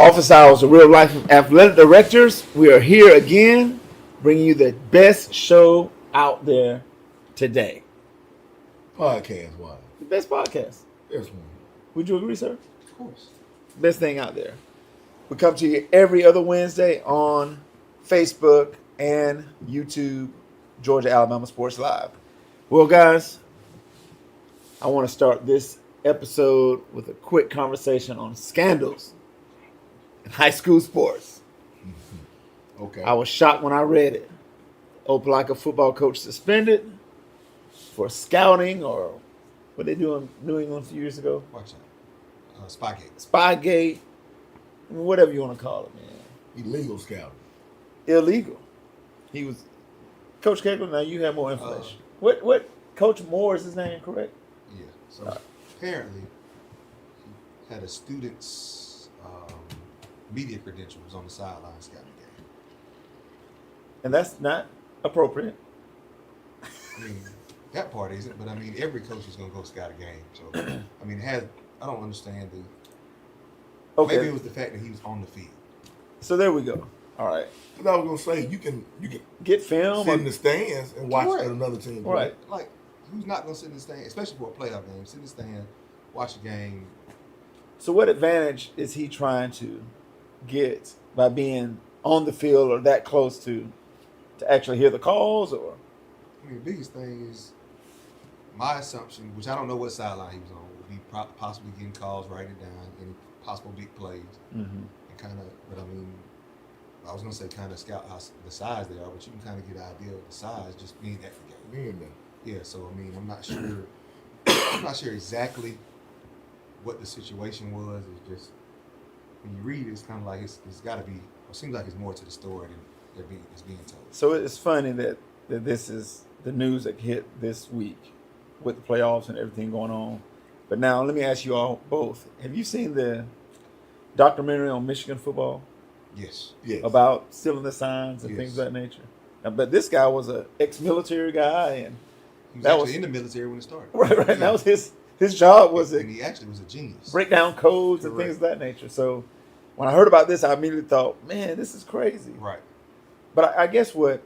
Office Hours of Real Life Athletic Directors. We are here again, bringing you the best show out there today. Podcast-wise. The best podcast. There's one. Would you agree, sir? Of course. Best thing out there. We come to you every other Wednesday on Facebook and YouTube, Georgia Alabama Sports Live. Well, guys, I want to start this episode with a quick conversation on scandals in high school sports. Okay. I was shocked when I read it. Opelika football coach suspended for scouting or what they do in New England a few years ago. Watch out. Spygate. Spygate. I mean, whatever you want to call it, man. Illegal scouting. Illegal. He was Coach Kegler. Now you have more information. What Coach Moore is his name, correct? Yeah. So apparently, he had a student's media credentials on the sideline scouting game. And that's not appropriate. I mean, that part isn't, but I mean, every coach is going to go scout a game. So, I mean, I don't understand Okay. Maybe it was the fact that he was on the field. So there we go. All right. Because I was gonna say you can Get film. sit in the stands and watch Correct. another team. Right. Like, who's not going to sit in the stand, especially for a playoff game? Sit in the stand, watch a game. So what advantage is he trying to get by being on the field or that close to actually hear the calls? Or I mean, the biggest thing is my assumption, which I don't know what sideline he was on, would be possibly getting calls, writing it down, any possible big plays, and kind of. But I mean, I was gonna say kind of scout how the size they are, but you can kind of get an idea of the size just being at the game. Yeah. So I mean, I'm not sure. I'm not sure exactly what the situation was. It's just when you read it, it's kind of like it's got to be. It seems like it's more to the story than it's being told. so it's funny that this is the news that hit this week with the playoffs and everything going on. But now let me ask you all both: have you seen the documentary on Michigan football Yes. about stealing the signs and Yes. things of that nature? Now, but this guy was an ex-military guy, and He was That actually was- in the military when it started. right. Yeah. That was his job was and to he actually was a genius. break down codes and Correct. things of that nature. So when I heard about this, I immediately thought, man, this is crazy. Right. But I guess what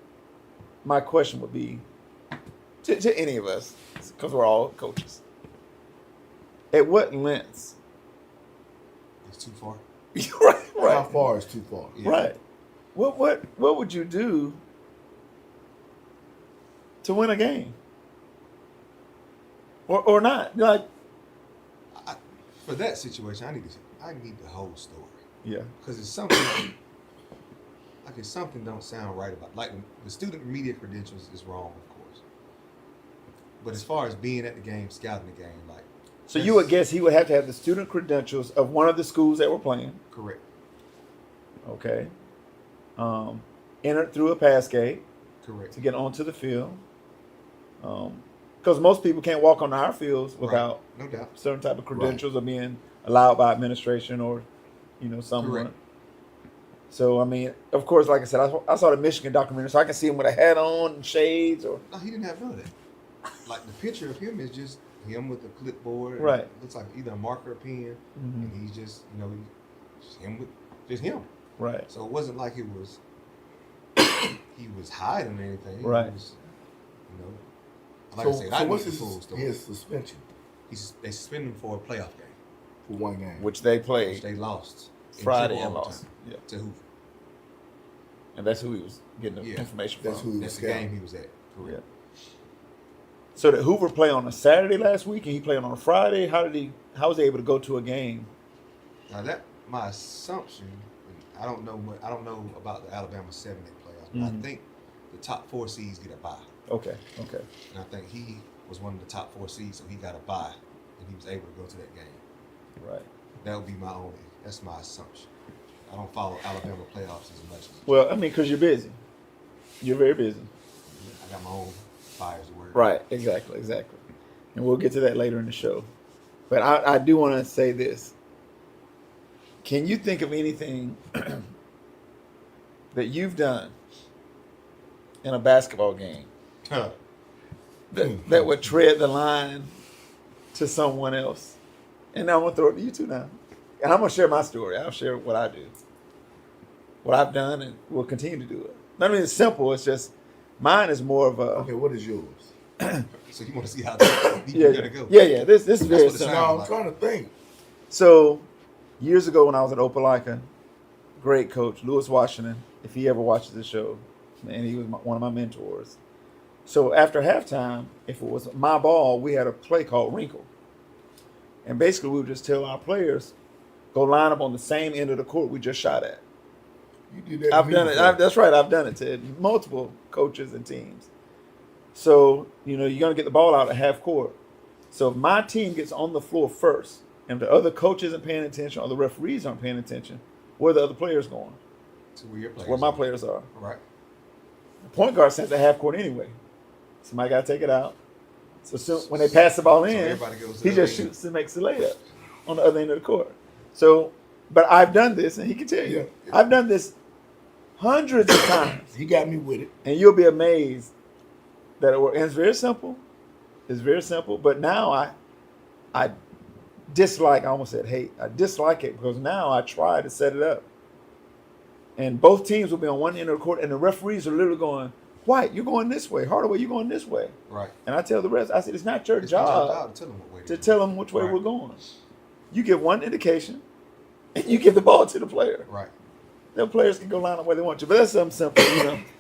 my question would be to any of us, because we're all coaches, at what lengths? It's too far. How far is too far? Yeah. Right. What would you do to win a game? Or not? Like, For that situation, I need the whole story yeah. because it's something like it's something don't sound right about. Like the student media credentials is wrong, of course. But as far as being at the game, scouting the game, like So you would guess he would have to have the student credentials of one of the schools that were playing. correct. Okay. Entered through a pass gate Correct. to get onto the field. Because most people can't walk on our fields without No doubt. certain type of credentials or being allowed by administration or, someone. Correct. So, I mean, of course, like I said, I saw the Michigan documentary, so I can see him with a hat on and shades or. No, he didn't have none of that. Like the picture of him is just him with a clipboard. Right. It looks like either a marker or pen, Mhm. and he's just just him. Right. So it wasn't like it was he was hiding anything. Right. It was, like I said, I so need what's the full story. his suspension They suspended him for a playoff game, for one game? Which they which played they lost in Friday triple and overtime lost. Yeah. to Hoover. And that's who he was getting the Yeah. information That's from. who he That's was the game scouting. he was at. Correct. Yeah. So did Hoover play on a Saturday last week and he played on a Friday? How was he able to go to a game? Now that my assumption, and I don't know about the Alabama 7-8 playoffs, but Mhm. I think the top 4 seeds get a bye, Okay. and I think he was one of the top 4 seeds, so he got a bye, and he was able to go to that game. Right. That would be that's my assumption. I don't follow Alabama playoffs as much as Well, I mean, because you're busy. You're very busy. I got my own fires to worry. Right. Exactly. And we'll get to that later in the show. But I do want to say this. Can you think of anything that you've done in a basketball game Huh. that would tread the line to someone else? And now I'm going to throw it to you too now. And I'm gonna share my story. I'll share what I do, what I've done, and will continue to do it. I mean, it's simple. It's just mine is more of a. Okay, what is yours? So you want to see how deep Yeah, you're gonna go? yeah. This is That's very what it simple. No, I'm like. trying to think. So, years ago when I was at Opelika, great coach Lewis Washington. If he ever watches the show, and he was one of my mentors. So after halftime, if it was my ball, we had a play called Wrinkle, and basically we would just tell our players, go line up on the same end of the court we just shot at. You did that. I've done it. That's right. I've done it to multiple coaches and teams. So, you're going to get the ball out at half court. So if my team gets on the floor first and the other coaches aren't paying attention or the referees aren't paying attention, where are the other players going? To where your players Where my are. players are. Right. The point guard sends the half court anyway. Somebody got to take it out. So soon, when they pass the ball in, everybody goes to he the just other end. shoots and makes the layup on the other end of the court. So, but I've done this, and he can tell you, Yeah. I've done this hundreds of times. He got me with it. And you'll be amazed that it works. And it's very simple. It's very simple. But now I dislike, I almost said hate. I dislike it because now I try to set it up. And both teams will be on one end of the court, and the referees are literally going, White, you're going this way. Hardaway, you're going this way. Right. And I tell the rest, I said, it's not your It's not your job to tell them what way to tell them which way Right. we're going. You give one indication, and you give the ball to the player. Right. The players can go line up where they want to. But that's something simple,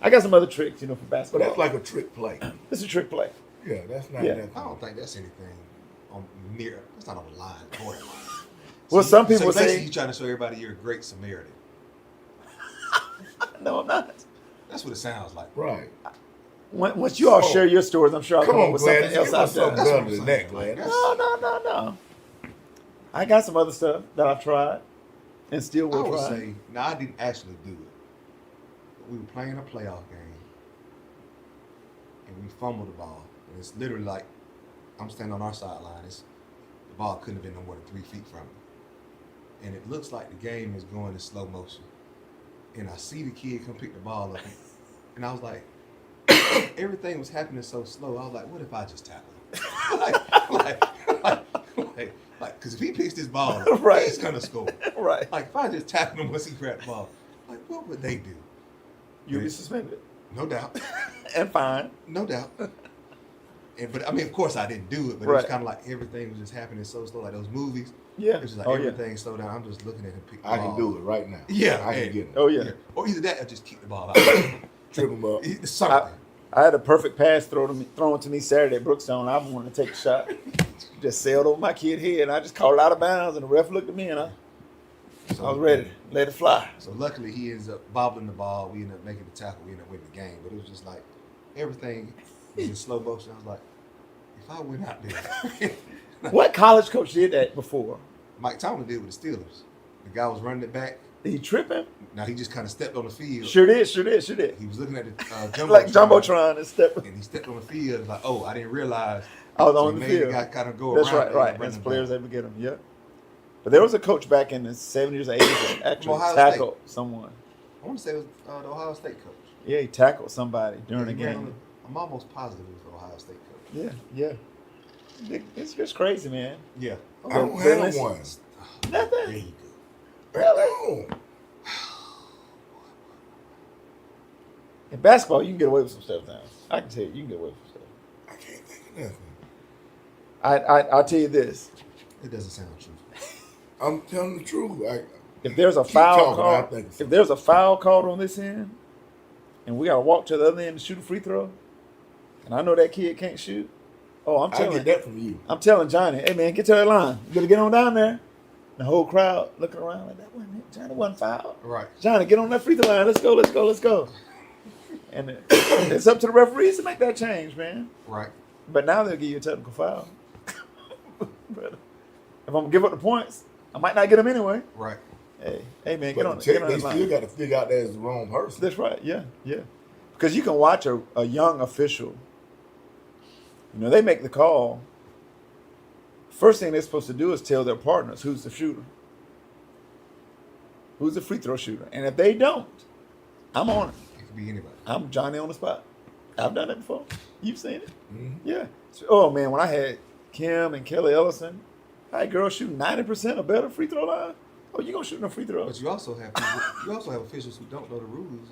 I got some other tricks, for But basketball. that's like a trick play. It's a trick play. Yeah, that's not Yeah. that. I don't think that's anything on near. That's not on the line, borderline. Well, some people basically say- you're trying to show everybody you're a great Samaritan. No, I'm not. That's what it sounds like. Right. Once you all Oh. share your stories, I'm sure I'll Come come up on, with Gladys. something else Give us I've something done. That's better what than I'm that, saying. Gladys. No. I got some other stuff that I've tried and still I will would try. say, now I didn't actually do it. But we were playing a playoff game, and we fumbled the ball. And it's literally like, I'm standing on our sideline. The ball couldn't have been no more than 3 feet from me. And it looks like the game is going in slow motion. And I see the kid come pick the ball up. And I was like, everything was happening so slow. I was like, what if I just tackle him? Because if he picks this ball up, Right. he's going to score. Right. Like, if I just tackle him once he grabbed the ball, like, what would they do? You'll be suspended. No doubt. And fine. No doubt. But I mean, of course I didn't do it, but it was Right. kind of like everything was just happening so slow, like those movies. Yeah. It was just like Oh, yeah. everything slowed down. I'm just looking at him pick the I ball. can do it right now. Yeah, I hey. can get it. Oh, yeah. Or either that or just kick the ball out. Trip him up. It's something. I had a perfect pass thrown to me Saturday at Brookstone. I wanted to take a shot. Just sailed over my kid's head, and I just called it out of bounds, and the ref looked at me, and I was ready to let it fly. So luckily he ends up bobbling the ball. We end up making the tackle. We end up winning the game. But it was just like everything was in slow motion. I was like, if I went out there. What college coach did that before? Mike Tomlin did with the Steelers. The guy was running it back. Did he trip him? Now he just kind of stepped on the field. Sure did. He was looking at the Jumbotron. Like Jumbotron and step. And he stepped on the field. It's like, oh, I didn't realize. I was So on the maybe field. the guy kind of go That's around. right. As players able to get him. Yeah. But there was a coach back in the 70s or 80s that actually Ohio tackled someone. I want to say it was the Ohio State coach. Yeah, he tackled somebody during a He ran on game. I'm almost positive it was the Ohio State coach. Yeah. It's just crazy, man. Yeah. I don't But have listen, one. There Nothing. you go. Really? No. In basketball, you can get away with some stuff now. I can tell you can get away with some stuff. I can't think of nothing. I'll tell you this. It doesn't sound true. I'm telling the truth. If there's a Keep foul talking, I'll call, think of if something. there's a foul called on this end, and we gotta walk to the other end to shoot a free throw, and I know that kid can't shoot. Oh, I'm I telling get that from you. I'm telling Johnny, hey man, get to that line. You gotta get on down there. The whole crowd looking around like that wasn't it. Johnny wasn't fouled. Right. Johnny, get on that free throw line. Let's go. And it's up to the referees to make that change, man. Right. But now they'll give you a technical foul. But if I'm gonna give up the points, I might not get them anyway. Right. Hey man, But get on they that still line. got to figure out that it's the wrong person. That's right. Yeah. Because you can watch a young official. They make the call. First thing they're supposed to do is tell their partners who's the shooter, who's the free throw shooter, and if they don't, I'm on it. It could be anybody. I'm Johnny on the spot. I've done it before. You've seen it. Mhm. Yeah. Oh man, when I had Kim and Kelly Ellison, I had girls shooting 90% or better free throw line. Oh, you gonna shoot no free throws? But you also have officials who don't know the rules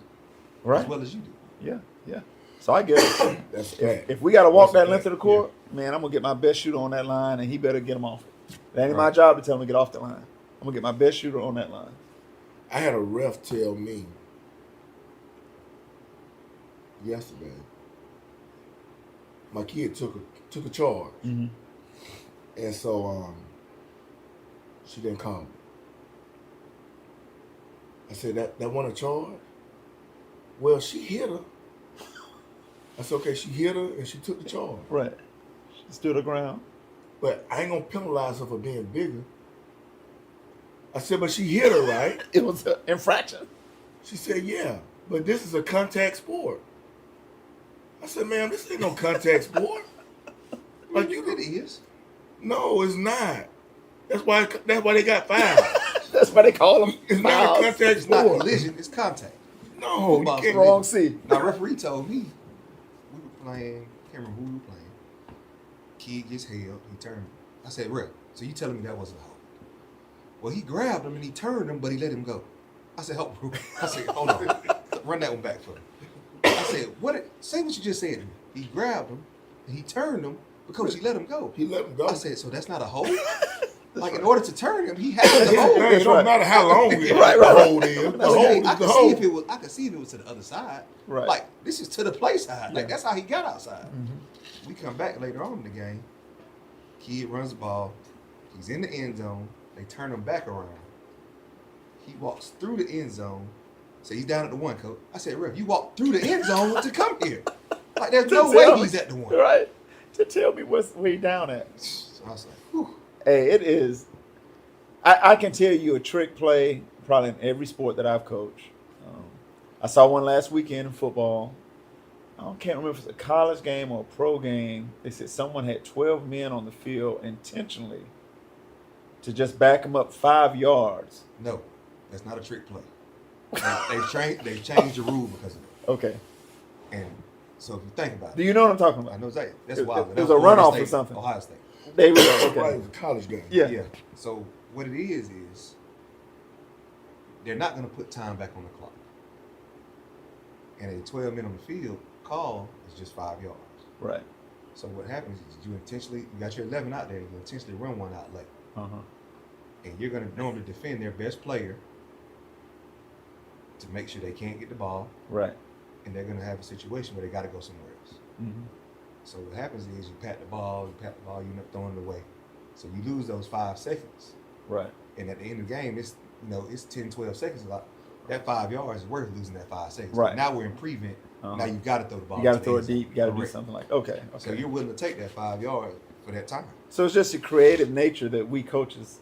Right. as well as you do. Yeah. So I get it. That's fact. If we got to walk That's that a length of the fact, court, man, I'm gonna get my best shooter on that line, and he better get him off it. That ain't my job to tell him to get off the line. I'm gonna get my best shooter on that line. I had a ref tell me yesterday. My kid took a charge, Mm-hmm. and so she didn't call me. I said that wasn't a charge. Well, she hit her. I said, okay, she hit her and she took the charge. Right. She stood her ground. But I ain't gonna penalize her for being bigger. I said, but she hit her, right? It was an infraction. She said, yeah, but this is a contact sport. I said, ma'am, this ain't no contact sport. Like It is. No, it's not. That's why they got fouls. That's why they call them It's not a contact It's not sport. collision. It's contact. No, you Football's can't. Wrong C. Now, referee told me we were playing. Can't remember who we were playing. Kid gets held. He turned. I said, "Ref, so you telling me that wasn't a hold?" Well, he grabbed him and he turned him, but he let him go. I said, "Hold on." I said, "Hold on, run that one back for me." I said, "What? Say what you just said to me." He grabbed him and he turned him because he let him go. He let him go. I said, "So that's not a hold?" Like in order to turn him, he had to hold. It don't matter how long the Right. hold is. The hold I is the could see hold. if it was. I could see if it was to the other side. Right. Like this is to the play side. Like Yeah. that's how he got outside. Mm-hmm. We come back later on in the game. Kid runs the ball. He's in the end zone. They turn him back around. He walks through the end zone. So he's down at the one, coach. I said, "Ref, you walked through the end zone to come here. Like there's no way he's at the one." Right. To tell me where he down at. So I was like, "Whew." Hey, it is. I can tell you a trick play probably in every sport that I've coached. I saw one last weekend in football. I can't remember if it's a college game or a pro game. They said someone had 12 men on the field intentionally to just back them up 5 yards. No, that's not a trick play. They've changed the rule because of it. Okay. And so if you think about Do it, you know what I'm talking I about? know exactly. That's It- why. it was a runoff or something. Ohio State. They were Right, okay. it was a college game. Yeah. So what it is they're not going to put time back on the clock. And a 12 men on the field call is just 5 yards. Right. So what happens is you got your 11 out there, and you intentionally run one out late. Uh-huh. And you're going to normally defend their best player to make sure they can't get the ball, Right. and they're going to have a situation where they got to go somewhere else. Mm-hmm. So what happens is you pat the ball, you end up throwing it away. So you lose those 5 seconds. Right. And at the end of the game, it's 10, 12 seconds. That 5 yards is worth losing that 5 seconds. Right. Now we're in prevent. Uh-huh. Now you've got to throw the ball. You got to the throw it end zone. deep. You got to do Correct. something like okay. So you're willing to take that 5 yards for that time. So it's just a creative nature that we coaches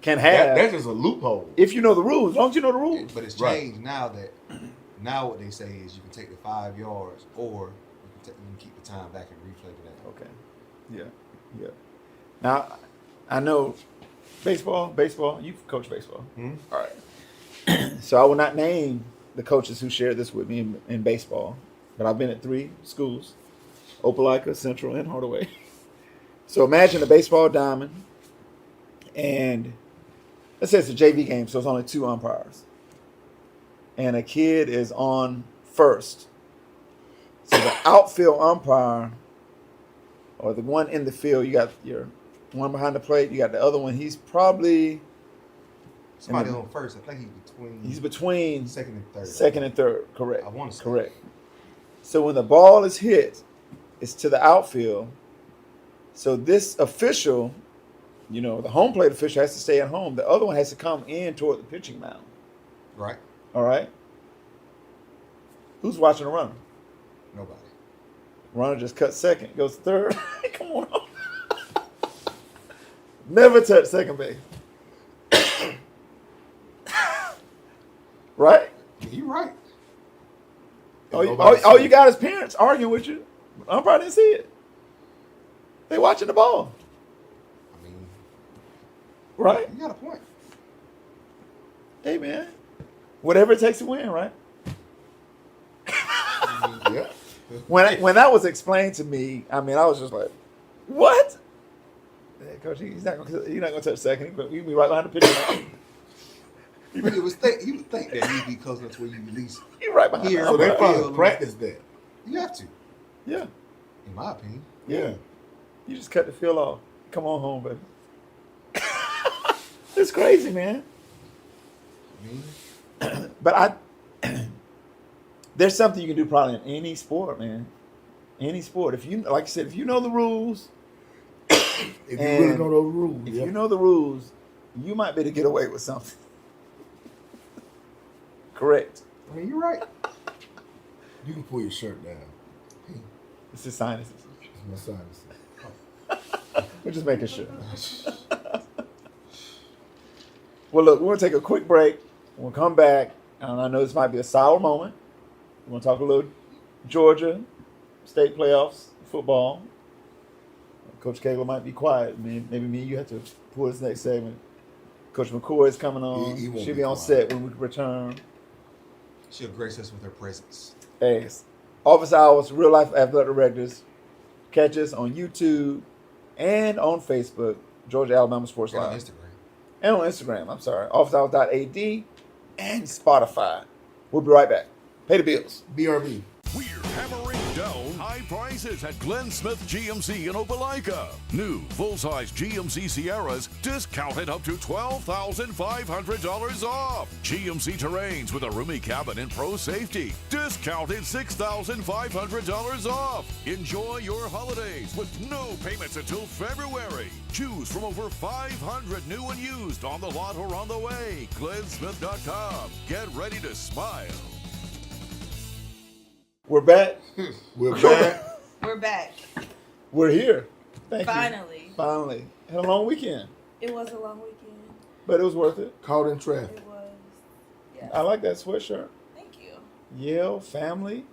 can have. That's just a loophole. If you know the rules, as long as you know the rules. But it's Right. changed now that what they say is you can take the 5 yards or you can keep the time back and replay to that. Okay. Yeah. Now, I know baseball. You've coached baseball. Hmm? All right. So I will not name the coaches who shared this with me in baseball, but I've been at 3 schools, Opelika, Central, and Hardaway. So imagine a baseball diamond, and let's say it's a JV game, so it's only 2 umpires. And a kid is on first. So the outfield umpire, or the one in the field, you got your one behind the plate, you got the other one. He's probably Somebody on first. I think he's between second and third. second and third. Correct. I want to say. Correct. So when the ball is hit, it's to the outfield. So this official, the home plate official has to stay at home. The other one has to come in toward the pitching mound. Right? All right. Who's watching the runner? Nobody. Runner just cut second, goes third. Come on. Never touch second base. Right? You're right. All you got is parents arguing with you. Umpire didn't see it. They watching the ball. I mean, Right? you got a point. Hey, man. Whatever it takes to win, right? Yeah. When that was explained to me, I was just like, what? Yeah, Coach, you're not gonna touch second. He'll be right behind the pitcher. You would think that he'd be close enough to where you at least You're right behind Here, the So they umpire. probably practice that. you have to, Yeah. in my opinion. Yeah. You just cut the field off. Come on home, baby. It's crazy, man. I mean, But there's something you can do probably in any sport, man. Any sport. If you, like I said, if you know the rules, If you really know those rules. if yeah. you know the rules, you might be able to get away with something. Correct. I mean, you're right. You can pull your shirt down. It's the sinuses. It's my sinus. We're just making sure. Well, look, we're going to take a quick break. We'll come back. And I know this might be a sour moment. We're going to talk a little Georgia state playoffs, football. Coach Kegler might be quiet. Maybe me and you have to pull this next segment. Coach McCoy is coming on. He won't She'll be be on quiet. set when we return. She'll grace us with her presence. Hey, office hours, real life athletic directors. Catch us on YouTube and on Facebook, Georgia Alabama Sports And on Live. Instagram. And on Instagram, I'm sorry. Officehours.ad and Spotify. We'll be right back. Pay the bills. BRB. We're hammering down high prices at Glenn Smith GMC in Opelika. New full-size GMC Sierras discounted up to $12,500 off. GMC Terrains with a roomy cabin and pro safety discounted $6,500 off. Enjoy your holidays with no payments until February. Choose from over 500 new and used on the lot or on the way. GlennSmith.com. Get ready to smile. We're back. We're back. We're back. We're here. Thank you. Finally. Finally. Had a long weekend, It was a long weekend. but it was worth it. Caught in traffic. It was. Yeah. I like that sweatshirt. Thank you. Yale family.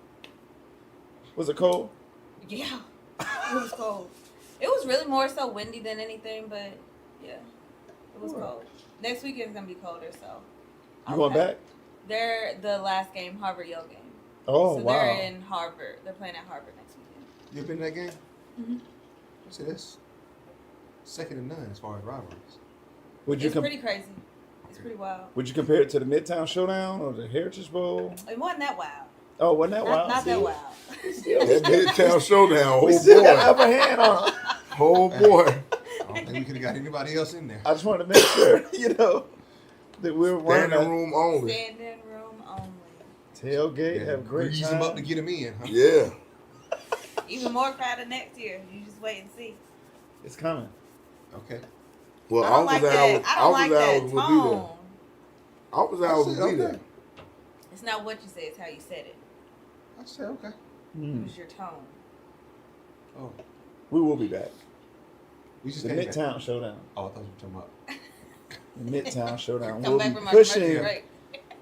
Was it cold? Yeah. It was cold. It was really more so windy than anything, but yeah. It was cold. Next weekend's going to be colder, so. You going back? They're the last game, Harvard Yale game. Oh, so wow. they're in Harvard. They're playing at Harvard next weekend. You ever been to that game? Mhm. I say that's second to none as far as rivalries. Would you It's pretty crazy. It's pretty wild. would you compare it to the Midtown Showdown or the Heritage Bowl? It wasn't that wild. Oh, wasn't that wild? Not See? that wild. That Midtown Showdown. We Oh still got the boy. upper hand on 'em. Oh boy. I don't think we could have got anybody else in there. I just wanted to make sure, that we were running Standing a room only. Standing room only. tailgate, have a great Grease time. them up to get them in. Huh? Yeah. Even more crowded next year. You just wait and see. It's coming. Okay. Well, I don't like that. I don't like that will be there. tone. Office I hours said, will be okay. there. It's not what you say, it's how you said it. I said okay. Mm. Use your tone. Oh, We will be back. we just The came back. Midtown Showdown. Oh, I thought you were talking about. The Midtown Showdown. Come We'll back be from our commercial pushing break.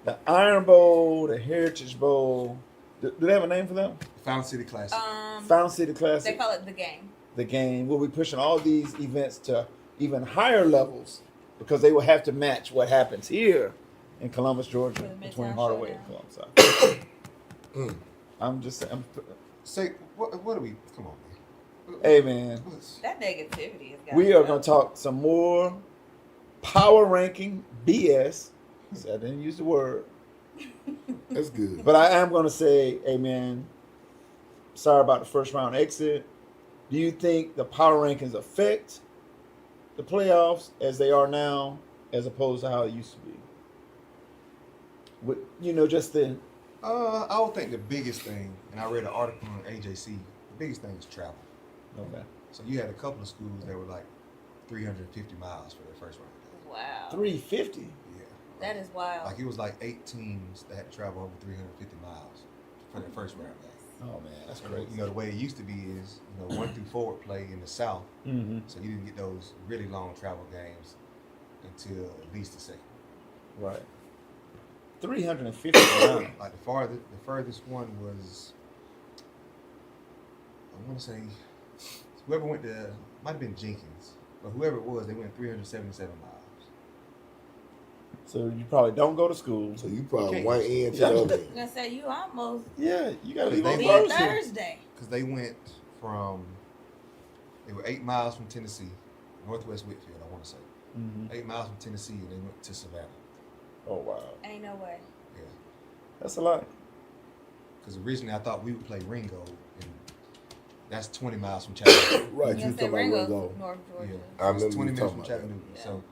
the Iron Bowl, the Heritage Bowl. Do they have a name for them? Found City Classic. Found City They Classic, call it the game. the game. We'll be pushing all these events to even higher levels because they will have to match what happens here in Columbus, Georgia, For the between Midtown Hardaway and Showdown. Columbus. I'm just saying. Say what are we? Come on, man. Hey, man. What's- That negativity is got We are going to talk some more power ranking BS. See, I didn't use the word. That's good. But I am going to say, hey, man, sorry about the first round exit. Do you think the power rankings affect the playoffs as they are now as opposed to how it used to be? With, just the... I would think the biggest thing, and I read an article on AJC. The biggest thing is travel. Okay. So you had a couple of schools that were like 350 miles for their first round. Wow. 350. Yeah. That is wild. Like it was like 8 teams that had to travel over 350 miles for their first round game. Oh, man, that's crazy. The way it used to be is 1 through 4 would play in the South, Mm-hmm. so you didn't get those really long travel games until at least the second. Right. 350 rounds. Like the furthest one was, I want to say, whoever went to, might have been Jenkins, but whoever it was, they went 377 miles. So you probably don't go to school. So you probably Okay. went in to Yeah. the other I end. was gonna say you almost Yeah, you got to leave They on did leave Thursday. Thursday. Because they went from, they were 8 miles from Tennessee, Northwest Whitfield, I want to say. Mm-hmm. 8 miles from Tennessee, and they went to Savannah. Oh wow, Ain't no way. Yeah. that's a lot. Because originally I thought we would play Ringo, and that's 20 miles from Chattanooga. Right, Yeah, you say talking about Ringo's Ringo. North Georgia. Yeah, I so it's remember 20 you minutes talking from about that. Chattanooga. Yeah. So,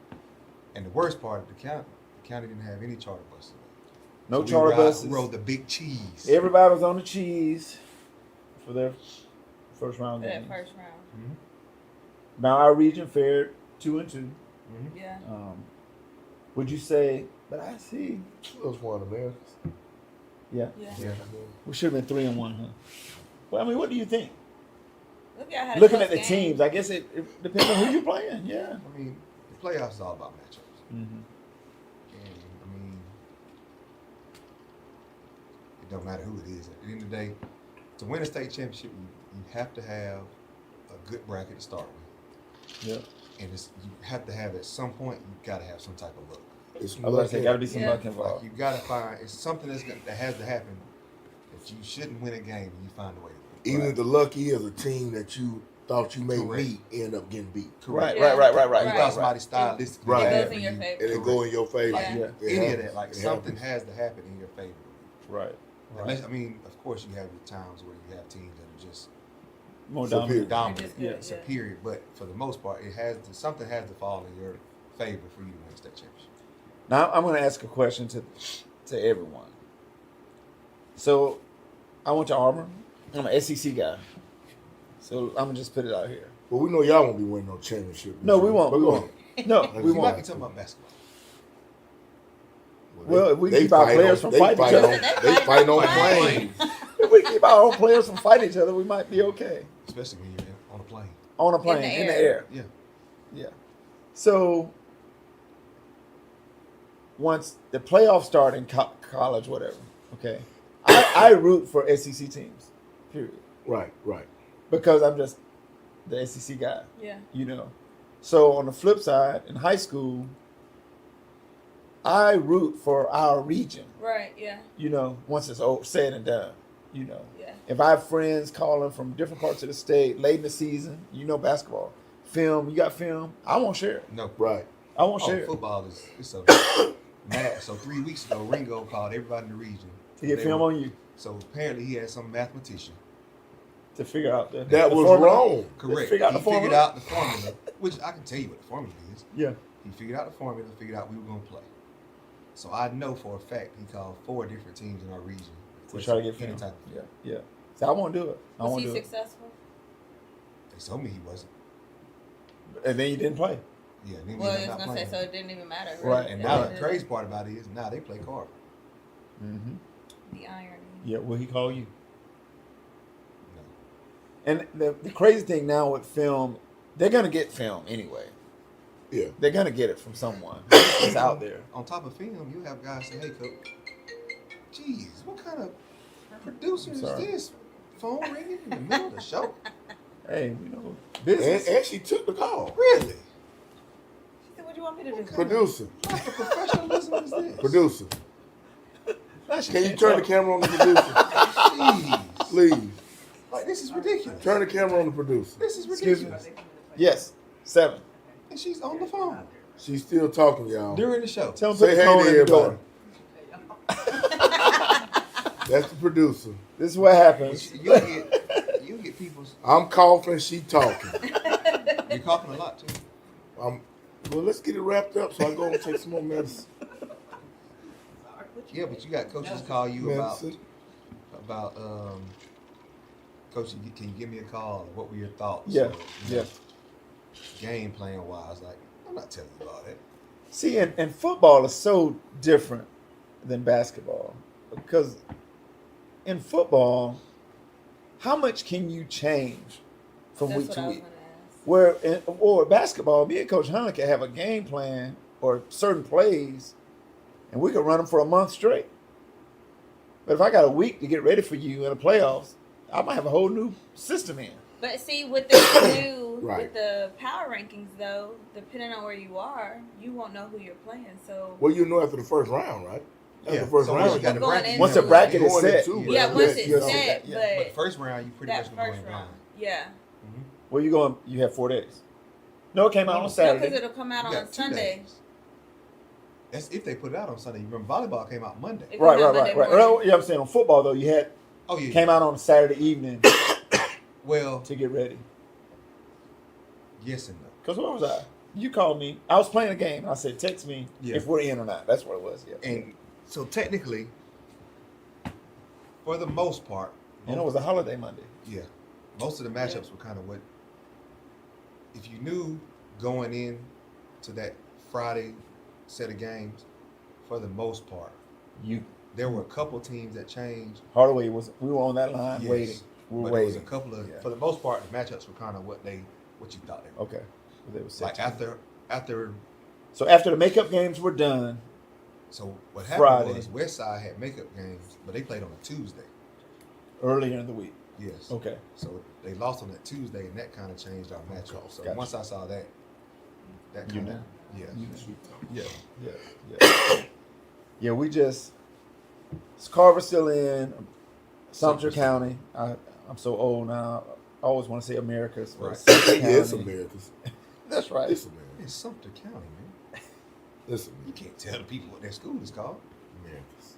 and the worst part of the county didn't have any charter buses. No So charter buses. We rode the big cheese. Everybody was on the cheese for their first round For that game. first round. Mhm. Now our region fared 2-2. Mhm. Yeah. Would you say? But I see. It was one of America's. Yeah, Yeah. Yeah. we should have been 3-1, huh? Well, I mean, what do you think? Look at how Looking close at the game. teams, I guess it depends on who you're playing. Yeah. I mean, the playoffs is all about matchups. Mm-hmm. And, I mean, it don't matter who it is. At the end of the day, to win a state championship, you have to have a good bracket to start with. Yeah. And you have to have, at some point, you got to have some type of luck. It's I was gonna say, got to be some Yeah. luck Like, involved. you got to find, it's something that has to happen. If you shouldn't win a game, you find a way to win. Even if the lucky is a team that you thought you may Correct. meet, end up getting beat. Right, Yeah. right. You Right. thought somebody stylistically Right. bad It goes for in your you. favor. And it go in your favor. Yeah. Yeah. It Any of happens. that, like It something happens. has to happen in your favor. Right. Unless, I mean, of course, you have your times where you have teams that are just More Superior. dominant. dominant, Just good, yeah. superior. But for the most part, something has to fall in your favor for you to win state championship. Now I'm going to ask a question to everyone. So I went to Auburn. I'm an SEC guy. So I'm gonna just put it out here. Well, we know y'all won't be winning no championship. No, we won't. But We go won't. ahead. No, We we You might won't. be talking about basketball. Well, if we they keep our fight players on- from fighting each they other, fight on- They fight on Fight. planes. if we keep our own players from fighting each other, we might be okay. Especially when you're on a plane. On a plane, in the air. Yeah. Yeah. So once the playoffs start in college, whatever, okay, I root for SEC teams, period, Right, right. because I'm just the SEC guy, Yeah. you know. So on the flip side, in high school, I root for our region, Right. Yeah. you know, once it's all said and done, you know. Yeah. If I have friends calling from different parts of the state late in the season, you know, basketball, film, you got film, I won't share it. No. Right. I won't share it. Football is it's a mad. So 3 weeks ago, Ringo called everybody in the region To get They film were- on you So apparently, he had some mathematician. to figure out the That the was formula. wrong. Correct. figure out He the figured formula. out the formula, which I can tell you what the formula is. Yeah. He figured out the formula, figured out we were going to play. So I know for a fact he called 4 different teams in our region. To try to get any film. type of Yeah. Yeah. So I won't do it. I Was won't he do successful? They told me he wasn't. it. And then you didn't play. Yeah, then Well, I we was ended up gonna say playing. so it didn't even matter. Right. And At now the the end of crazy part about it is now they play Carver. Mm-hmm. the irony. Yeah. Will he call you? No. And the crazy thing now with film, they're gonna get film anyway. Yeah. They're gonna get it from someone. It's out there. On top of film, you have guys say, "Hey, coach, geez, what kind of producer is Sorry. this? Phone ringing in the middle of the show? Hey, you know, business. And she took the call. Really? She said, "What do you want me to do?" Producer. What type of professionalism is this? Producer. That's Can you turn the camera on the producer? Jeez. Please. Like, this is ridiculous. Turn the camera on the producer. This is Excuse me. ridiculous. Yes. 7. And she's on the phone She's still talking, y'all. during the show. Tell them Say put the hey phone to in the door. everybody. That's the producer. This is what happens. You'll get people's. I'm coughing, she talking. You're coughing a lot too. Well, let's get it wrapped up so I go and take some more medicine. Yeah, but you got coaches call you Medicine. about coach, can you give me a call? What were your thoughts? Yeah. Or, you know, Yeah. game plan wise, like I'm not telling you all that. See, and football is so different than basketball because in football, how much can you change from That's week what to I was week? gonna ask. Where or basketball, me and Coach Hunley can have a game plan or certain plays, and we could run them for a month straight. But if I got a week to get ready for you in the playoffs, I might have a whole new system in. But see, with the new, Right. with the power rankings, though, depending on where you are, you won't know who you're playing. So Well, you know after the first round, right? After Yeah. the first So round. once you got the Going bracket, into Once the it. bracket You're is going set, into it. yeah, Yes, once it's yes, set, yeah. but but first round you pretty that much been going first blind. round, yeah. where you going? You have 4 days. No, it came out on No, because Saturday. it'll come out You on got 2 Sunday. days. That's if they put it out on Sunday. You remember volleyball came out Monday. It Right. came out Monday morning. Well, yeah, I'm saying on football though, you had Oh yeah. came out on a Saturday evening Well, to get ready. yes and no. Because where was I? You called me. I was playing a game. I said, text me Yeah. if we're in or not. That's what it was. Yeah. And so technically, for the most part, And it was a holiday Monday. yeah, most of the matchups were kind of what. If you knew going in to that Friday set of games, for the most part, there were a couple teams that changed. Hardaway we were on that line Yes, waiting. We were but there was waiting. a couple of, Yeah. for the most part, the matchups were kind of what you thought they were. Okay. They were set Like to. after. So after the makeup games were done, So what happened Friday. was Westside had makeup games, but they played on a Tuesday. earlier in the week. Yes. Okay. So they lost on that Tuesday, and that kind of changed our matchup. So Gotcha. once I saw that You kind know. of yeah. Yeah. Yeah, we just Carver still in Sumter Sumter's- County. I'm so old now. I always want to say America's. but Right. Sumter Yeah, it's County. America's. That's right. It's America's. It's Sumter County, man. Listen, You can't tell the people what their school is called. America's.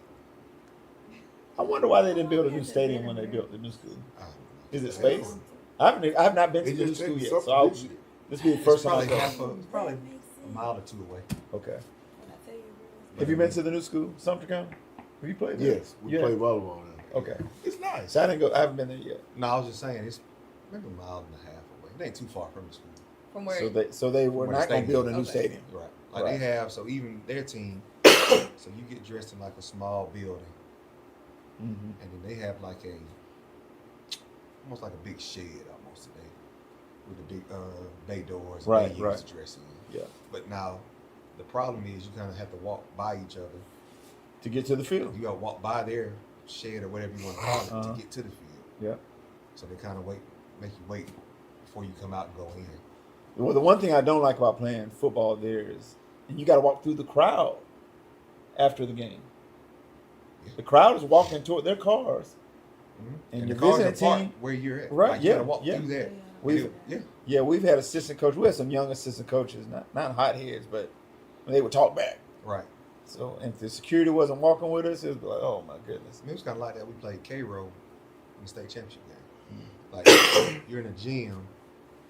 I wonder why they didn't build a new stadium when they built the new school. I don't know. Is it space? I have not been to They the new just school taking yet, so something this will be the It's first time I probably go. it's probably a mile or two away. Okay. When I tell you, Have you been to the new school, Sumter County? Have you played there? Yes, we Yeah. play volleyball now. Okay. It's nice. So I didn't go. I haven't been there yet. No, I was just saying it's maybe a mile and a half away. It ain't too far from the school. from where So they were Where the not going to stadium build a is. new Okay. stadium. Right. Like Right. they have, so even their team, so you get dressed in like a small building, Mm-hmm. and then they have like almost like a big shed almost today, with the big bay doors. Right, they use right. to dress in. Yeah. But now, the problem is you kind of have to walk by each other. To get to the field. You got to walk by their shed or whatever you want to call it Uh-huh. to get to the field. Yeah. So they kind of make you wait before you come out and go in. Well, the one thing I don't like about playing football there is, and you got to walk through the crowd after the game. Yeah. The crowd is walking toward their cars, and the your cars are visiting parked team. where you're at. Right, Like, you yeah, gotta walk yeah. through there. We've- Yeah. Yeah, we've had assistant coaches. We had some young assistant coaches, not hotheads, but they would talk back. Right. So, and if the security wasn't walking with us, it was like, oh my goodness. I mean, it was kind of like that. We played K-Row in the state championship game. Mm. Like you're in a gym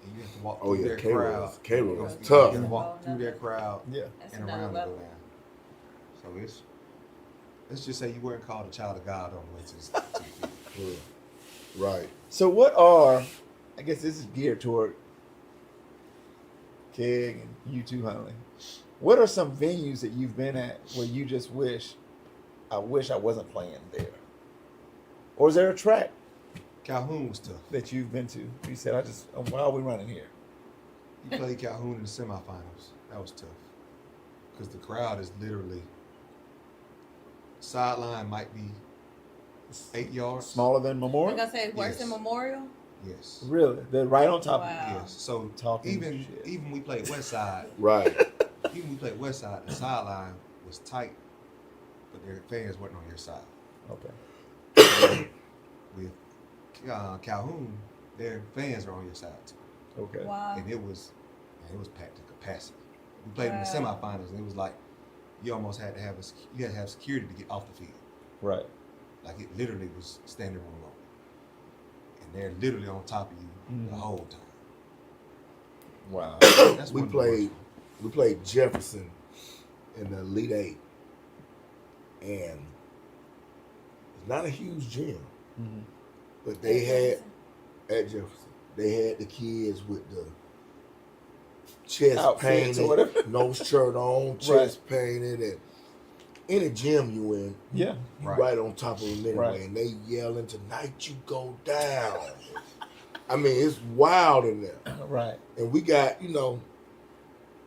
and you have to walk Oh through yeah, their K-Roll. crowd. K-Roll You is gotta tough. walk through their crowd Yeah. that's and another around to go level. down. So let's just say you weren't called a child of God on the way to the field. Yeah. Right. So, what are? I guess this is geared toward Keg and you too, Hunley. What are some venues that you've been at where you just wish I wasn't playing there? Or is there a track Calhoun was tough. that you've been to? You said, why are we running here? You played Calhoun in the semifinals. That was tough. Because the crowd is literally sideline might be 8 yards. Smaller than I'm Memorial? gonna say worse Yes. than Memorial. Yes. Really? They're right on top Wow. of you. Yes. So Talking even shit. we played West Side. Right. Even we played West Side, the sideline was tight, but their fans weren't on your side. Okay. With Calhoun, their fans are on your side too, Okay. Wow. and it was packed to capacity. We played in the Wow. semifinals, and it was like you almost had to have security to get off the field. Right. Like it literally was standing room only, and they're literally on top of you the Mhm. whole time. Wow. That's We one of the worst played. ones. We played Jefferson in the Elite Eight, and it's not a huge gym, Mhm. but they had at Jefferson. They had the kids with the chest Outfits or whatever. painted, no shirt on, chest painted, and any gym you in, Yeah. you Right. right on top of them anyway, Right. and they yelling, "Tonight you go down." I mean, it's wild in there, Right. and we got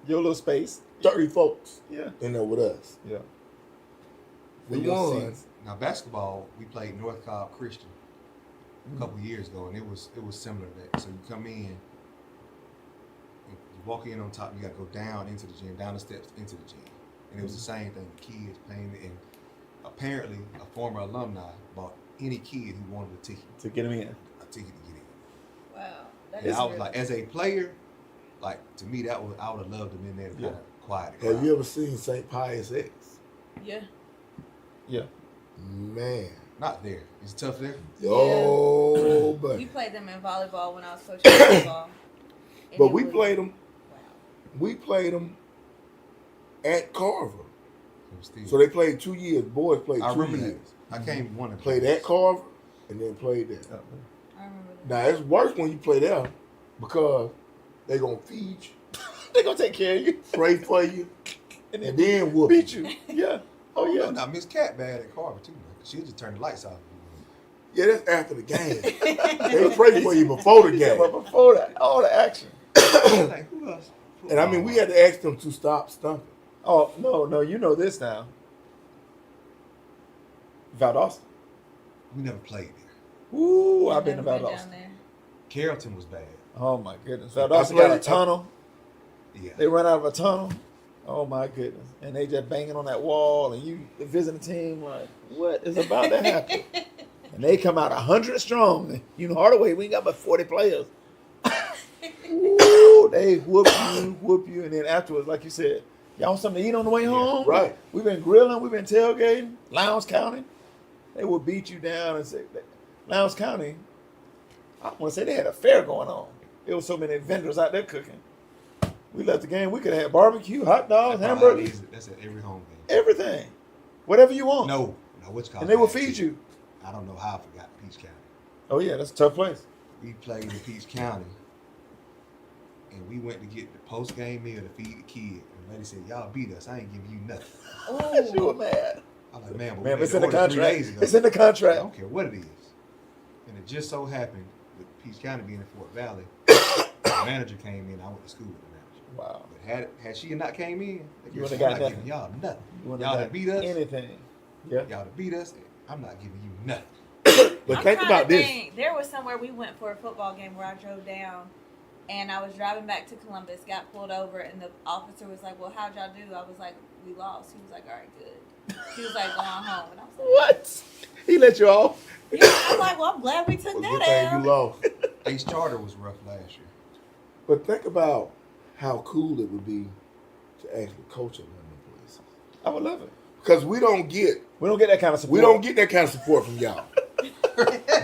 Your little space. 30 folks Yeah. in there with us. Yeah. We Your won. seats. Now basketball, we played North Cobb Christian a couple years ago, and it was similar to that. So you come in, you walk in on top, you got to go down into the gym, down the steps into the gym, and it was the same thing. The kids paying, and apparently a former alumni bought any kid who wanted a ticket To get them in. to get in. Wow. That And is I was really- like, as a player, like to me, I would have loved them in there to kind Yeah. of quiet. Have you ever seen St. Pius X? Yeah. Yeah. Man. Not there. It's tough there. Oh, We buddy. played them in volleyball when I was coaching volleyball. And But it we was- played them. Wow. We played them at Carver. It was still, So they played 2 years. Boys played I 2 remember years. that. I came one and Played at Carver and then played there. I remember that. Now it's worse when you play there because they gonna feed you, They gonna take care of you pray for you, and and then whoop beat you. you. Yeah. Oh Oh, yeah. yeah. Now, Miss Cat bad at Carver, too. Man. She'll just turn the lights off. Yeah, that's after the game. They pray for you before the Yeah, game. but before that, all the action. Like, who else? And I mean, we had to ask them to stop stumping. Oh no, you know this now. Valdosta. We never played there. Ooh, I've I've been to never Valdosta. down there. Carrollton was bad. Oh my goodness, I Valdosta played- got a tunnel. Yeah. They run out of a tunnel. Oh my goodness, and they just banging on that wall, and you the visiting team like, what is about to happen? And they come out 100 strong. You know, Hardaway, we ain't got but 40 players. Ooh, they whoop you, and then afterwards, like you said, y'all want something to eat on the way home? right. We've been grilling, we've been tailgating, Lowndes County. They will beat you down and say, Lowndes County, I want to say they had a fair going on. There was so many vendors out there cooking. We left the game, we could have had barbecue, hot dogs, That's probably hamburgers, easy. That's at every home game. everything. Whatever you want. No, which college? And they will feed you. I don't know how I forgot Peach County. Oh yeah, that's a tough place. We played in Peach County, and we went to get the post game meal to feed the kid. And the lady said, "Y'all beat us. I ain't giving you nothing." You were mad. I'm like, man, but Man, we it's made in the order 3 contract. days ago. It's in the I contract. don't care what it is. And it just so happened, with Peach County being in Fort Valley, the manager came in. I went to school with the manager. Wow. But had she not came in, You would've I'm got not nothing. giving y'all nothing. You wouldn't Y'all have that beat us. anything. Yeah. Y'all that beat us. I'm not giving you nothing. But I'm think trying about to this. think. There was somewhere we went for a football game where I drove down, and I was driving back to Columbus, got pulled over, and the officer was like, "Well, how'd y'all do?" I was like, "We lost." He was like, "All right, good." He was like, "Go on home," and I was like, What? He let you off? Yeah, I was like, "Well, I'm glad we took Well, that good thing out." you lost. Ace Charter was rough last year. But think about how cool it would be to actually coach at one of them places. I would love it. Because we don't get that kind of support. we don't get that kind of support from y'all.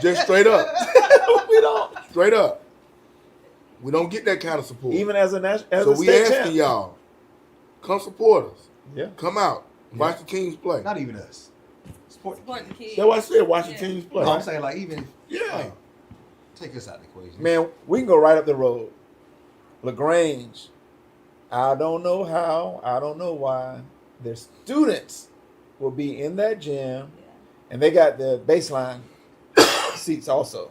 Just straight up. we don't. Straight up. We don't get that kind of support. Even as a so a we state asking champ. y'all, come support us. Yeah. Come out. Watch the Kings play. Not even us. Support Support the kids. That's what I said. Watch the Yeah. Kings play. No, I'm saying like even Yeah. like, take us out of the equation. Man, we can go right up the road. LaGrange. I don't know how. I don't know why. Their students will be in that gym, Yeah. and they got the baseline seats also.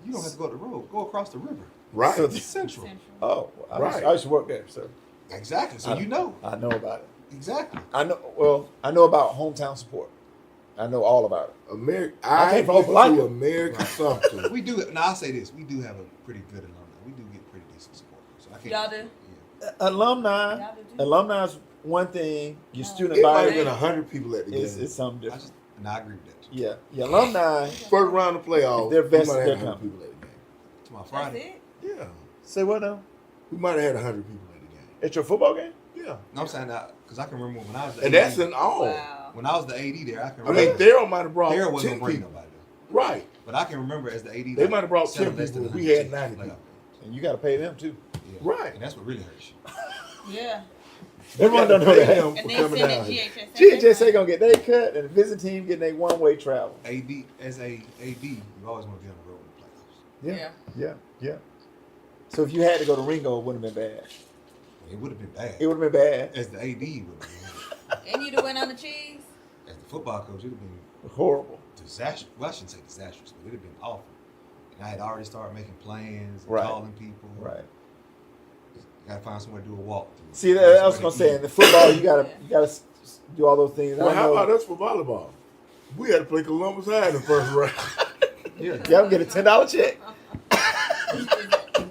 You don't have to go up the road. Go across the river. Right. So It's central. Central. Oh, I, Right. I used to work there, so Exactly. So you know. I know about it. Exactly. I know. Well, I know about hometown support. I know all about it. I I came from went Opelika. to American something. We do. Now I'll say this: we do have a pretty good alumni. We do get pretty decent support. So I can't. Y'all do? Yeah. Alumni. Y'all do too. Alumni is one thing. Your Oh. student It might have body been 100 people at the is game. something I different. just. And I agree with that. Too. Yeah, your alumni. First round of playoffs. They're we vested, might have they're had 100 coming. people at the game. To my That's Friday. it? Yeah. Say what now? We might have had 100 people at the game. At your football game? Yeah. No, I'm saying that because I can remember when I was the And AD. that's in all. Wow. When I was the AD there, I can I remember. mean, Daryl might have brought Daryl 10 wasn't gonna bring people. nobody though. Right. But I can remember as the AD. They might have brought 10 selling less than people. We 100 had 90 playoff people. games. And you got to pay them too. Yeah. Right. And that's what really hurts you. Yeah. Everyone don't know Pay that. them And for they coming send down it here. GHSA. GHSA gonna get their cut, and the visiting team getting their one-way travel. AD as a AD, you always want to be on the road in the playoffs. Yeah, yeah. So if you had to go to Ringo, it wouldn't have been bad. It would have been bad. It would have been bad. As the AD, it would have been. And you'd have went on the cheese. As the football coach, it would have been Horrible. disastrous. Well, I shouldn't say disastrous, but it would have been awful. And I had already started making plans, Right. calling people. Right. Got to find somewhere to do a walk. See, that, I was gonna say in the football, you gotta do all those things. Well, I how know. about us for volleyball? We had to play Columbus High in the first round. Yeah. Y'all get a $10 check.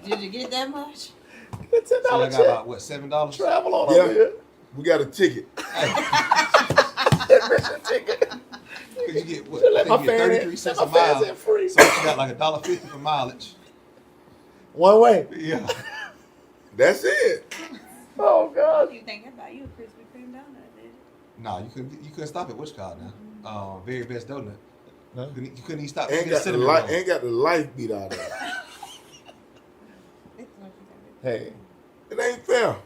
Did you get that much? A $10 So I got check. about what, $7? Travel on Yeah. over here. We got a ticket. Admission ticket. Because you get what? Let I my think you get fan 33 in. cents Let a my fans mile. in free. So you got like $1.50 for mileage. One way. Yeah. That's it. Oh God. You think about you a Krispy Kreme donut, dude. Nah, you couldn't stop at what's called now. Very best donut. No? You couldn't even stop. Ain't got the life beat out of it. Hey, It ain't fair.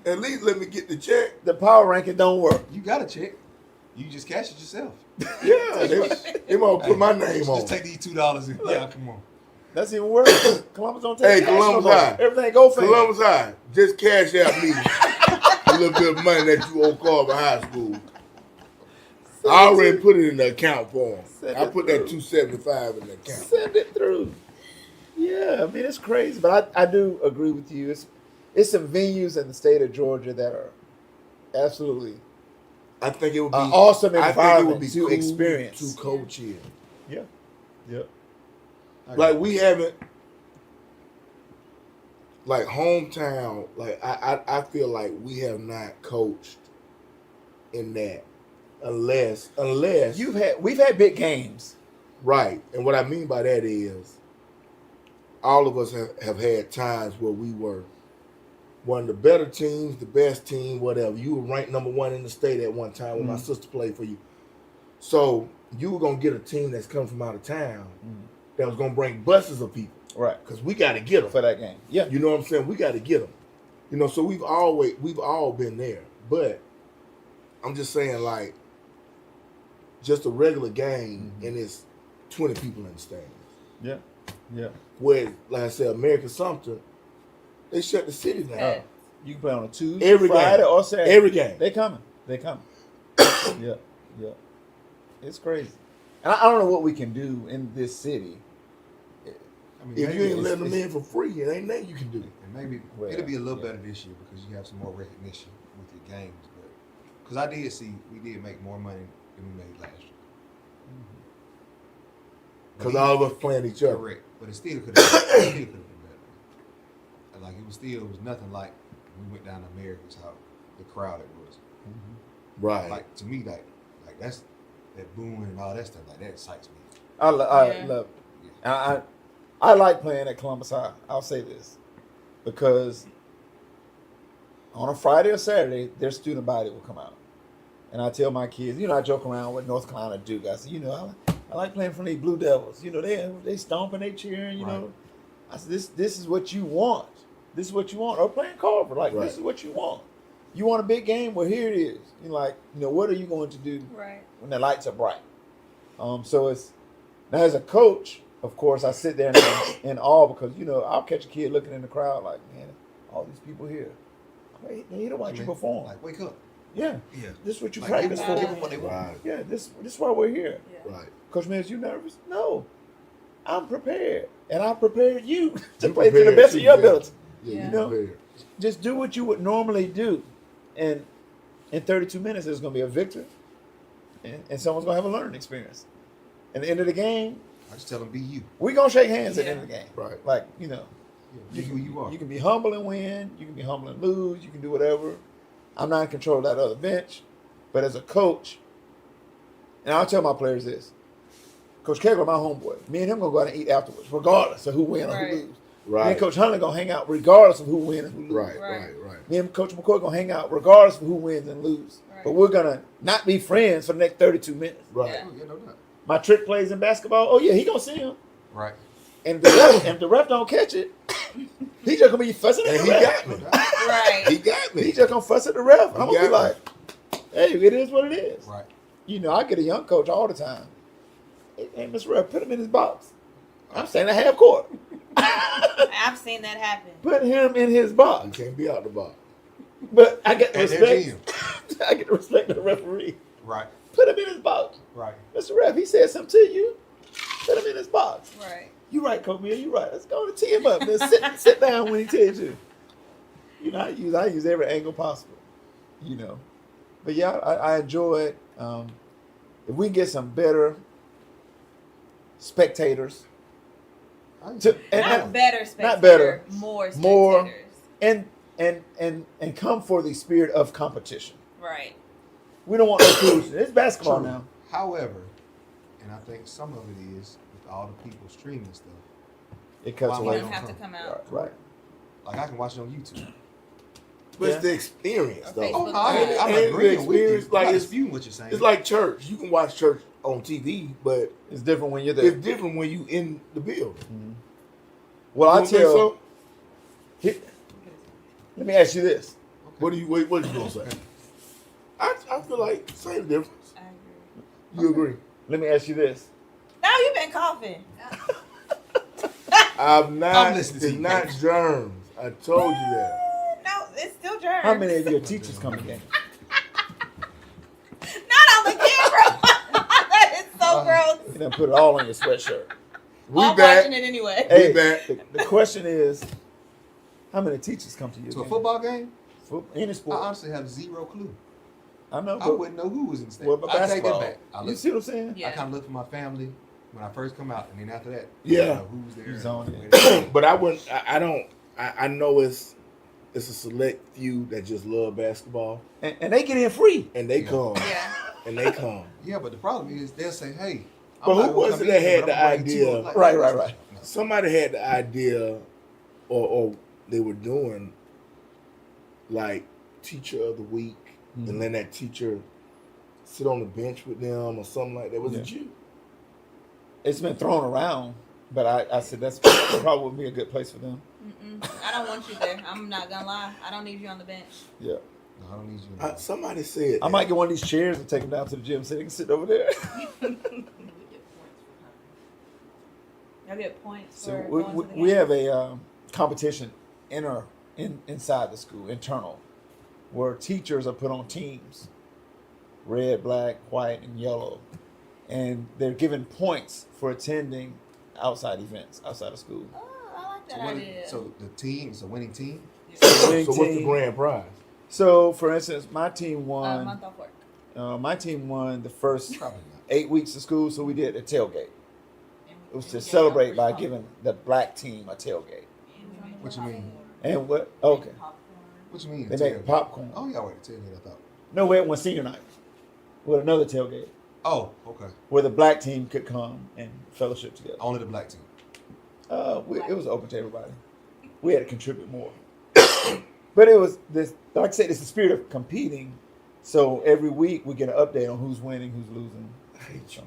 At least let me get the check. the power ranking don't work. You got a check. You just cash it yourself. Yeah, they might put my name on. Just take these $2 and yeah, come on. That's even worse. Columbus don't take Hey, cash no Columbus more. High. Everything go for Columbus High, just cash out me a little bit of money that you owe Carver High School. I already put it in the account for him. I put that $275 in the account. Send it through. Yeah, I mean it's crazy, but I do agree with you. It's some venues in the state of Georgia that are absolutely I think it would be awesome I think it environment would be to cool experience. to coach here. Yeah, yeah. Like we haven't, like hometown. Like I feel like we have not coached in that unless We've had big games. right. And what I mean by that is, all of us have had times where we were one of the better teams, the best team, whatever. You were ranked number 1 in the state at one time when my sister played for you. So you were gonna get a team that's come from out of town that was gonna bring buses of people, Right. because we got to get them For that game. Yeah. You know what I'm saying? We got to get them. You know, so we've all been there. But I'm just saying, like, just a regular game and it's 20 people in the stands. Yeah. Yeah. Where, like I said, American Sumter, they shut the city down. Yeah. You can play on a Tuesday, Every Friday, game. or Saturday. Every game. They coming. Yeah. Yeah. It's crazy. And I don't know what we can do in this city. I mean, If maybe you ain't it's- letting them it's- in for free, it ain't nothing you can do. And maybe Well, it'll be a little yeah. better this year because you have some more recognition with your games. But because I did see we did make more money than we made last year. Because all of us playing each other. Correct, but it still could have been better. And like it was nothing like when we went down to America's how the crowd it was. Right. Like to me, like that's that booing and all that stuff. Like that excites me. I Yeah. love it. And I like playing at Columbus High. I'll say this. Because on a Friday or Saturday, their student body will come out. And I tell my kids, I joke around with North Carolina Duke. I say, I like playing from these Blue Devils. They stomping, they cheering, Right. I said, this is what you want. This is what you want. Or playing Carver. Like, Right. this is what you want. You want a big game? Well, here it is. What are you going to do Right. when the lights are bright? So it's, now as a coach, of course, I sit there and I'm in awe because, I'll catch a kid looking in the crowd like, man, all these people here. They here to watch you perform. Like wake up. Yeah. Yeah. This is what you Like, practice give them for. what they want. Right. Yeah, this is why we're here. Yeah. Right. Coach Mills, you nervous? No. I'm prepared. And I prepared you to You play to the prepared best too, of your yeah. ability. Yeah, Yeah. you know? know? Just do what you would normally do. And in 32 minutes, there's going to be a victor. And someone's going to have a learning experience. At the end of the game, I just tell them be you. we're going to shake hands at the end of the game. Right. Like, Yeah, be who you are. You can be humble and win. You can be humble and lose. You can do whatever. I'm not in control of that other bench. But as a coach, and I'll tell my players this. Coach Kegler, my homeboy, me and him going to go out and eat afterwards, regardless of who wins or Right. who loses. Me Right. and Coach Hunley going to hang out regardless of who wins and who loses. Right. Right. Right. Right. Me and Coach McCoy going to hang out regardless of who wins and loses. Right. But we're going to not be friends for the next 32 minutes. Right. Yeah. Oh, yeah, no doubt. My trick plays in basketball, oh yeah, he going to see him. Right. And if the ref don't catch it, he just going to be fussing at And the he ref. got me. Right. He got He me. just gonna fuss at the ref. He I'm gonna be got like, hey, it is what it is. Right. I get a young coach all the time. Hey, Mr. Ref, put him in his box. I'm saying a half court. I've seen that happen. Put him in his You box. can't be out the box. But I get the And their respect. I get the respect of the referee. Right. Put him in his box. Right. Mr. Ref, he said something to you. Put him in his box. Right. You right, Coach Mill, you right. Let's go to tee him up. Then sit down when he tells you. I use every angle possible. But yeah, I enjoy it. If we can get some better spectators, Not better spectators. not better. More spectators. More. and come for the spirit of competition. Right. We don't want no foolishness. It's basketball True. now. However, and I think some of it is with all the people streaming stuff. It cuts Why You away don't don't have to come. come out. Right. Like I can watch it on YouTube. But it's the experience, though. Oh, Facebook no, I'm And the agreeing with you. experience, like, I'm not it's- disputing what you're saying. It's like church. You can watch church on TV, but It's different when you're there. it's different when you in the building. Well, You I don't think tell. so? Let me ask you this. What you gonna say? I feel like same difference. I agree. You agree? Let me ask you this. Now you've been coughing. I'm not. I'm listening to It's you, not Coach. germs. I told you that. No, it's still germs. How many of your teachers come again? Not on the camera. That is so gross. You done put it all on your sweatshirt. We I'm back. watching it anyway. Hey, back. the question is, how many teachers come to you? To a football game, Any I sport. honestly have zero clue. I know. I but wouldn't know who was in the what about I take basketball? that back. You see what I'm saying? Yeah. I kind of look for my family when I first come out, and then after that, Yeah. I know who's there. Who's on and it. where they- But I wouldn't. I don't. I know it's a select few that just love basketball, And they get in free. and they Yeah. come, Yeah. and they come. Yeah, but the problem is they'll say, "Hey." But who not gonna was come it that in, had but the I'm gonna bring two idea? of them." Right. Somebody had the idea, or they were doing like teacher of the week, and then that teacher sit on the bench with them or something like that. Was it you? It's been thrown around, but I said that's probably would be a good place for them. I don't want you there. I'm not gonna lie. I don't need you on the bench. Yeah. No, I don't need you. Somebody said I might get one of these chairs and take them down to the gym so they can sit over there. Y'all get points So for going to the we game? have a competition inside the school, internal, where teachers are put on teams, red, black, white, and yellow, and they're given points for attending outside events outside of school. Oh, I like that idea. So the team is a winning team. Winning So what's the team. grand prize? So, for instance, my team a won. month off work. My team won the first Probably not. 8 weeks of school, so we did a tailgate. It was to celebrate by giving the black team a tailgate. What you mean? And what? Okay. What you mean? They tailgate? make popcorn. Oh, y'all wait to tell me. I thought. No, we had one senior night with another tailgate Oh, okay. where the black team could come and fellowship together. Only the black team. It was open to everybody. We had to contribute more. But it was this, like I said, it's the spirit of competing. So every week we get an update on who's winning, who's losing. I hate you.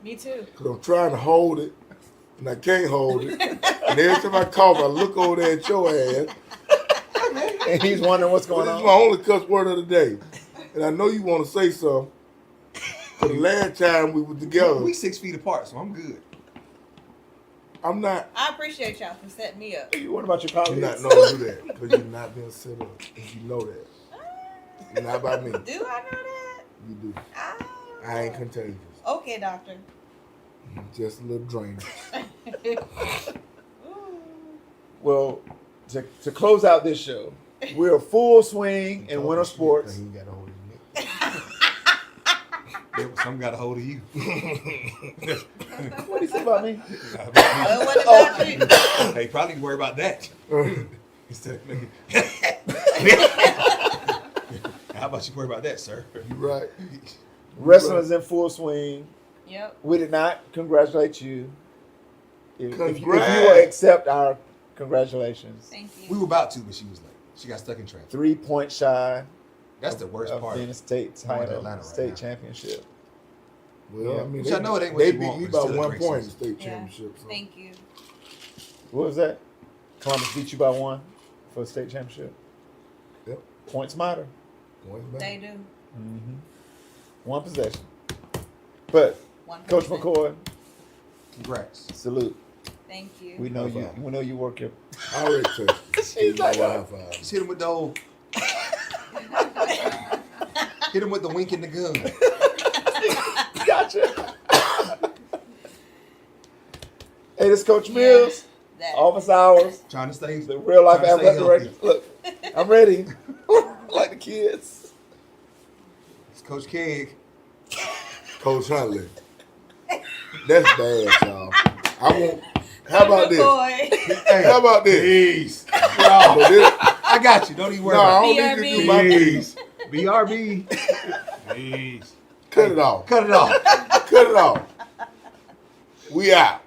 Me too. Because I'm trying to hold it, and I can't hold it. And every time I cough, I look over there at your ass. And he's wondering what's going This is on. my only cuss word of the day. And I know you want to say something. But the last time we were together, We 6 feet apart, so I'm good. I'm not. I appreciate y'all for setting me up. You what about your You're colleagues? not know to do that. Because you're not being set up. And you know that. You're not by me. Do I know that? You do. Oh. I ain't contagious. Okay, doctor. Just a little drainer. Well, to close out this show, we're full swing in winter sports. He got a hold of his neck. Yeah, some got a hold of you. What do you say about me? Well, what about you? Hey, probably need to worry about that. Instead of making. How about you worry about that, sir? You right. Wrestling is in full swing. Yep. We did not congratulate you. If you Congrats. will accept our congratulations. Thank you. We were about to, but she was late. She got stuck in traffic. 3 points shy That's the worst of part. being a state Going to title, Atlanta right state now. championship. Well, I mean, Which I know it ain't what they you beat want, me but by it's still a 1 great point in the season. state Yeah. championship. So. Thank you. What was that? Columbus beat you by 1 for the state championship. Yep. Points matter. Points back. They do. Mm-hmm. 1 possession. But One Coach person. McCoy, Congrats. salute. Thank you. We know High you. five. We know you work your. I already told you. She's like, High five. Just hit him with the old. Hit him with the wink and the gun. Gotcha. Hey, this is Coach Mills. That. Office hours. Trying to stay. The real life trying to stay athletic director. healthy. Look, I'm ready. Like the kids. It's Coach Keg. Coach Hunley. That's bad, y'all. I won't. How about this? McCoy. Hey, How about this? peace. So this- I got you. Don't even worry No, I about don't need to do my piece. it. BRB. Peace. Cut it off. Cut it off. Cut it off. We out.